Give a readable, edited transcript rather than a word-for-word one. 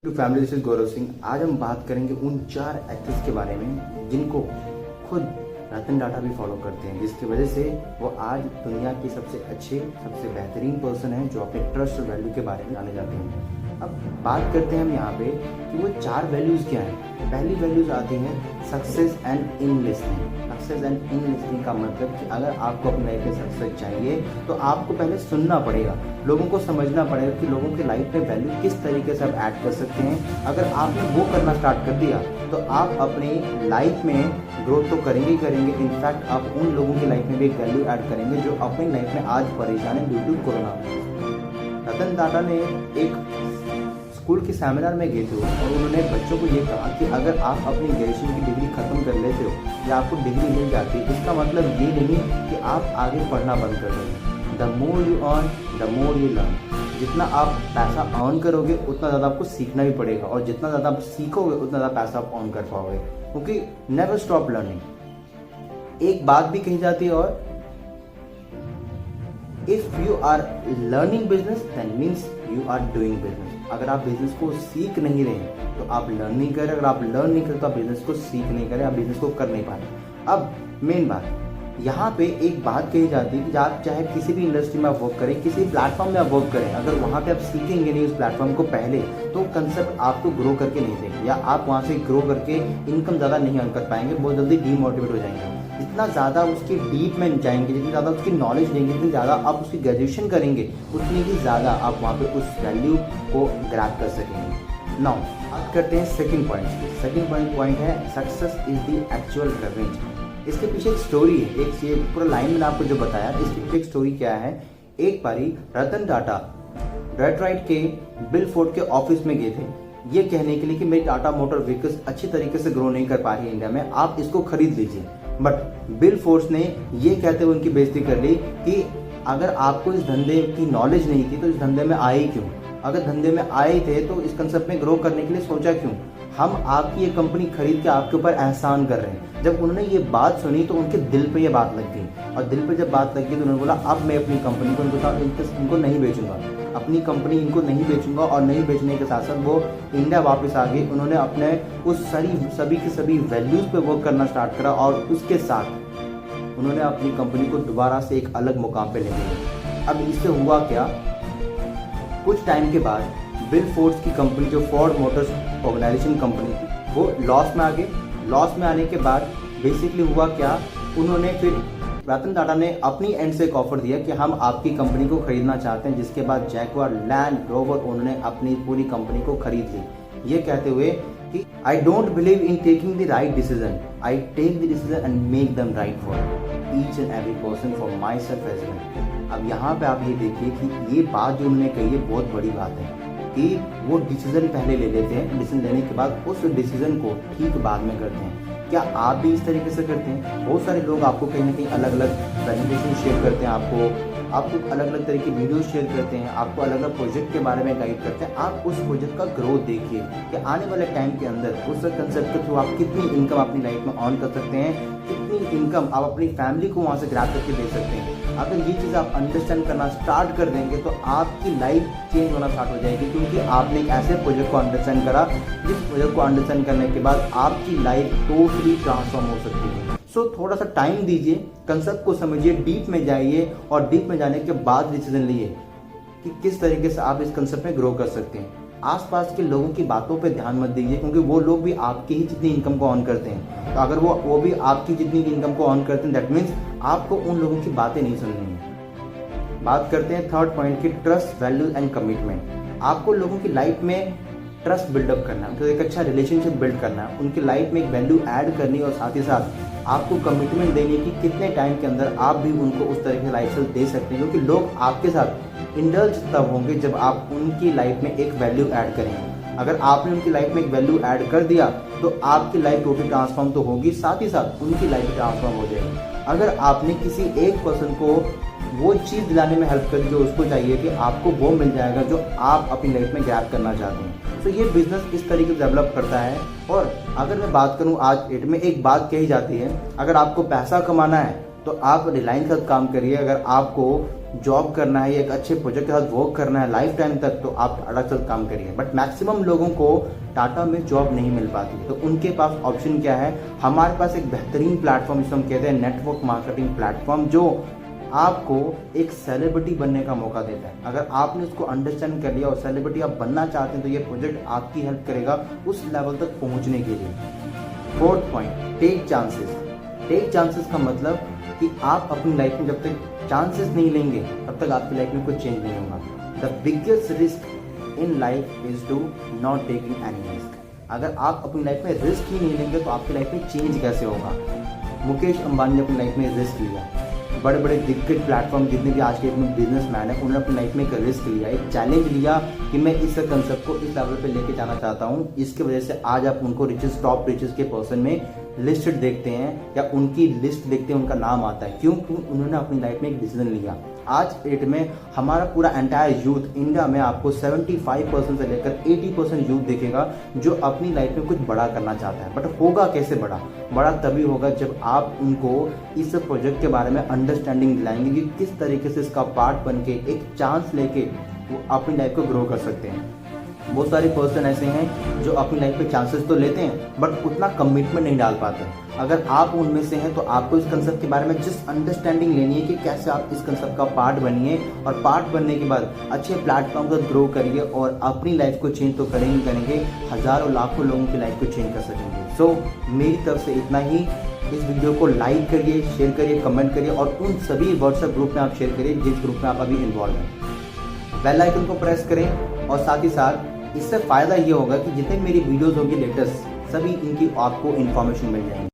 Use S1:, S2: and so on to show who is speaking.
S1: Family, this is Gaurav Singh. आज हम बात करेंगे उन 4 एथिक्स के बारे में जिनको खुद रतन टाटा भी फॉलो करते हैं, जिसकी वजह से वो आज दुनिया के सबसे अच्छे, सबसे बेहतरीन पर्सन हैं जो अपने ट्रस्ट और वैल्यू के बारे में जाने जाते हैं। अब बात करते हैं हम यहाँ पे कि वो 4 वैल्यूज क्या हैं। पहली वैल्यूज आती है success and in listening. Success and in listening का मतलब कि अगर आपको अपनी लाइफ में सक्सेस चाहिए तो आपको पहले सुनना पड़ेगा, लोगों को समझना पड़ेगा कि लोगों की लाइफ में वैल्यू किस तरीके से आप ऐड कर सकते हैं। अगर आपने वो करना स्टार्ट कर दिया तो आप अपनी लाइफ में ग्रोथ तो करेंगे ही करेंगे, इनफैक्ट आप उन लोगों की लाइफ में भी एक वैल्यू ऐड करेंगे जो अपनी लाइफ में आज परेशान है due to corona. Ratan Tata ने एक स्कूल के सेमिनार में गए थे और उन्होंने बच्चों को ये कहा कि अगर आप अपनी ग्रेजुएशन की डिग्री खत्म कर लेते हो या आपको डिग्री मिल जाती है, इसका मतलब ये नहीं कि आप आगे पढ़ना बंद कर दोगे। The more you earn the more you learn. जितना आप पैसा अर्न करोगे उतना ज़्यादा आपको सीखना भी पड़ेगा, और जितना ज़्यादा आप सीखोगे उतना ज़्यादा पैसा आप अर्न कर पाओगे, क्योंकि नेवर स्टॉप लर्निंग। एक बात भी कही जाती है, और if you are learning business then means you are doing business. अगर आप बिजनेस को सीख नहीं रहे तो आप लर्न नहीं कर रहे, अगर आप लर्न नहीं करते तो आप बिजनेस को सीख नहीं कर रहे, आप बिजनेस को कर नहीं पा रहे। अब मेन बात यहाँ पे एक बात कही जाती है कि आप चाहे किसी भी इंडस्ट्री में आप वर्क करें, किसी प्लेटफॉर्म में आप वर्क करें, अगर वहाँ पे आप सीखेंगे नहीं उस प्लेटफॉर्म को पहले तो कंसेप्ट आपको ग्रो करके नहीं देंगे, या आप वहाँ से ग्रो करके इनकम ज़्यादा नहीं अर्न कर पाएंगे, बहुत जल्दी डीमोटिवेट हो जाएंगे। जितना ज़्यादा उसके डीप में जाएंगे, जितनी ज़्यादा उसकी नॉलेज लेंगे, जितनी ज़्यादा आप उसकी ग्रेजुएशन करेंगे, उतनी ही ज़्यादा आप वहाँ पे उस वैल्यू को ग्रैब कर सकेंगे। नाउ बात करते हैं सेकंड पॉइंट की। सेकंड पॉइंट है success is the actual revenue. इसके पीछे एक स्टोरी है, एक ये पूरा लाइन मैंने आपको जो बताया, इसके पीछे एक स्टोरी क्या है। एक बारी रतन टाटा डेट्रॉइट के बिल फोर्ड के ऑफिस में गए थे ये कहने के लिए कि मेरी टाटा मोटर व्हीकल्स अच्छी तरीके से ग्रो नहीं कर पा रही है इंडिया में, आप इसको खरीद लीजिए। बट बिल फोर्ड्स ने ये कहते हुए उनकी बेइज्जती कर ली कि अगर आपको इस धंधे की नॉलेज नहीं थी तो इस धंधे में आए क्यों, अगर धंधे में आए थे तो इस कंसेप्ट में ग्रो करने के लिए सोचा क्यों, हम आपकी ये कंपनी खरीद के आपके ऊपर एहसान कर रहे हैं। जब उन्होंने ये बात सुनी तो उनके दिल पे ये बात लग गई, और दिल पे जब बात लग गई तो उन्होंने बोला अब मैं अपनी कंपनी को इनको नहीं बेचूंगा, अपनी कंपनी इनको नहीं बेचूंगा। और नहीं बेचने के साथ साथ वो इंडिया वापस आ गए, उन्होंने अपने उस सभी के सभी वैल्यूज पे वर्क करना स्टार्ट करा, और उसके साथ उन्होंने अपनी कंपनी को दोबारा से एक अलग मुकाम पे ले गए। अब इससे हुआ क्या, कुछ टाइम के बाद बिल फोर्ड्स की कंपनी जो फोर्ड मोटर्स ऑर्गेनाइजेशन कंपनी थी वो लॉस में आ गई। लॉस में आने के बाद बेसिकली हुआ क्या, उन्होंने फिर रतन टाटा ने अपनी एंड से एक ऑफर दिया कि हम आपकी कंपनी को खरीदना चाहते हैं, जिसके बाद जैगुआर लैंड रोवर उन्होंने अपनी पूरी कंपनी को खरीद ली, ये कहते हुए कि I don't believe in taking the right decision, I take the decision and make them right for each and every person for myself as well. अब यहाँ पे आप ये देखिए कि ये बात जो उन्होंने कही है बहुत बड़ी बात है कि वो डिसीजन पहले ले लेते हैं, डिसीजन लेने के बाद उस डिसीजन को ठीक बाद में करते हैं। क्या आप भी इस तरीके से करते हैं? बहुत सारे लोग आपको कहीं ना कहीं अलग अलग प्रेजेंटेशन शेयर करते हैं, आपको अलग अलग तरह की वीडियो शेयर करते हैं, आपको अलग अलग प्रोजेक्ट के बारे में गाइड करते हैं। आप उस प्रोजेक्ट का ग्रोथ देखिए कि आने वाले टाइम के अंदर उस कंसेप्ट के थ्रू आप कितनी इनकम अपनी लाइफ में अर्न कर सकते हैं, कितनी इनकम आप अपनी फैमिली को वहाँ से ग्रैब करके दे सकते हैं। अगर ये चीज़ आप अंडरस्टैंड करना स्टार्ट कर देंगे तो आपकी लाइफ चेंज होना स्टार्ट हो जाएगी, क्योंकि आपने एक ऐसे प्रोजेक्ट को अंडरस्टैंड करा जिस प्रोजेक्ट को अंडरस्टैंड करने के बाद आपकी लाइफ टोटली ट्रांसफॉर्म हो सकती है। सो थोड़ा सा टाइम दीजिए, कंसेप्ट को समझिए, डीप में जाइए, और डीप में जाने के बाद डिसीजन लिए कि किस तरीके से आप इस कंसेप्ट में ग्रो कर सकते हैं। आसपास के लोगों की बातों पे ध्यान मत दीजिए, क्योंकि वो लोग भी आपकी ही जितनी इनकम को ऑन करते हैं, तो अगर वो भी आपकी जितनी इनकम को ऑन करते हैं दैट मीन्स आपको उन लोगों की बातें नहीं सुननी है। बात करते हैं थर्ड पॉइंट की, ट्रस्ट, वैल्यू एंड कमिटमेंट। आपको लोगों की लाइफ में ट्रस्ट बिल्डअप करना है, तो एक अच्छा रिलेशनशिप बिल्ड करना है, उनकी लाइफ में एक वैल्यू ऐड करनी, और साथ ही साथ आपको कमिटमेंट देने की कितने टाइम के अंदर आप भी उनको उस तरह की लाइफस्टाइल दे सकते हैं, क्योंकि लोग आपके साथ इंडल्ज तब होंगे जब आप उनकी लाइफ में एक वैल्यू ऐड करेंगे। अगर आपने उनकी लाइफ में एक वैल्यू ऐड कर दिया तो आपकी लाइफ टोटली ट्रांसफॉर्म तो होगी, साथ ही साथ उनकी लाइफ ट्रांसफॉर्म हो जाएगी। अगर आपने किसी एक पर्सन को वो चीज़ दिलाने में हेल्प करी जो उसको चाहिए कि आपको वो मिल जाएगा जो आप अपनी लाइफ में ग्रैब करना चाहते हैं। तो ये बिजनेस इस तरीके से डेवलप करता है। और अगर मैं बात करूँ आज डेट में, एक बात कही जाती है, अगर आपको पैसा कमाना है तो आप रिलायंस के साथ काम करिए, अगर आपको जॉब करना है, एक अच्छे प्रोजेक्ट के साथ वर्क करना है लाइफ टाइम तक, तो आप टाटा के साथ काम करिए। बट मैक्सिमम लोगों को टाटा में जॉब नहीं मिल पाती, तो उनके पास ऑप्शन क्या है, हमारे पास एक बेहतरीन प्लेटफॉर्म जिसे हम कहते हैं नेटवर्क मार्केटिंग प्लेटफॉर्म, जो आपको एक सेलिब्रिटी बनने का मौका देता है। अगर आपने उसको अंडरस्टैंड कर लिया और सेलिब्रिटी आप बनना चाहते हैं, तो ये प्रोजेक्ट आपकी हेल्प करेगा उस लेवल तक पहुंचने के लिए। Fourth point, take chances. Take chances का मतलब कि आप अपनी लाइफ में जब तक चांसेस नहीं लेंगे तब तक आपकी लाइफ में कुछ चेंज नहीं होगा। The biggest risk in life is to not taking any risk. अगर आप अपनी लाइफ में रिस्क ही नहीं लेंगे तो आपकी लाइफ में चेंज कैसे होगा। मुकेश अंबानी ने अपनी लाइफ में रिस्क लिया, बड़े बड़े दिग्गज प्लेटफॉर्म जितने भी आज के बिजनेसमैन है, उन्होंने अपनी लाइफ में एक रिस्क लिया, एक चैलेंज लिया कि मैं इस कंसेप्ट को इस लेवल पे लेके जाना चाहता हूँ। इसकी वजह से आज आप उनको रिचेस, टॉप रिचेस के पर्सन में लिस्टेड देखते हैं या उनकी लिस्ट देखते हैं, उनका नाम आता है। क्यों? उन्होंने अपनी लाइफ में एक डिसीजन लिया। आज डेट में हमारा पूरा एंटायर यूथ इंडिया में आपको 75% से लेकर 80% यूथ देखेगा जो अपनी लाइफ में कुछ बड़ा करना चाहता है। बट होगा कैसे बड़ा? बड़ा तभी होगा जब आप उनको इस प्रोजेक्ट के बारे में अंडरस्टैंडिंग दिलाएंगे कि किस तरीके से इसका पार्ट बन के एक चांस लेके वो अपनी लाइफ को ग्रो कर सकते हैं। बहुत सारे पर्सन ऐसे हैं जो अपनी लाइफ में चांसेस तो लेते हैं बट उतना कमिटमेंट नहीं डाल पाते। अगर आप उनमें से हैं तो आपको इस कंसेप्ट के बारे में जस्ट अंडरस्टैंडिंग लेनी है कि कैसे आप इस कंसेप्ट का पार्ट बनिए, और पार्ट बनने के बाद अच्छे प्लेटफॉर्म पर ग्रो करिए और अपनी लाइफ को चेंज तो करेंगे, हजारों लाखों लोगों की लाइफ को चेंज कर सकेंगे। सो मेरी तरफ से इतना ही। इस वीडियो को लाइक करिए, शेयर करिए, कमेंट करिए और उन सभी व्हाट्सएप ग्रुप में आप शेयर करिए जिस ग्रुप में आप अभी इन्वॉल्व हैं। बेल आइकन को प्रेस करें और साथ ही साथ इससे फायदा ये होगा कि जितने मेरी वीडियोस होंगी लेटेस्ट, सभी इनकी आपको इन्फॉर्मेशन मिल जाएगी।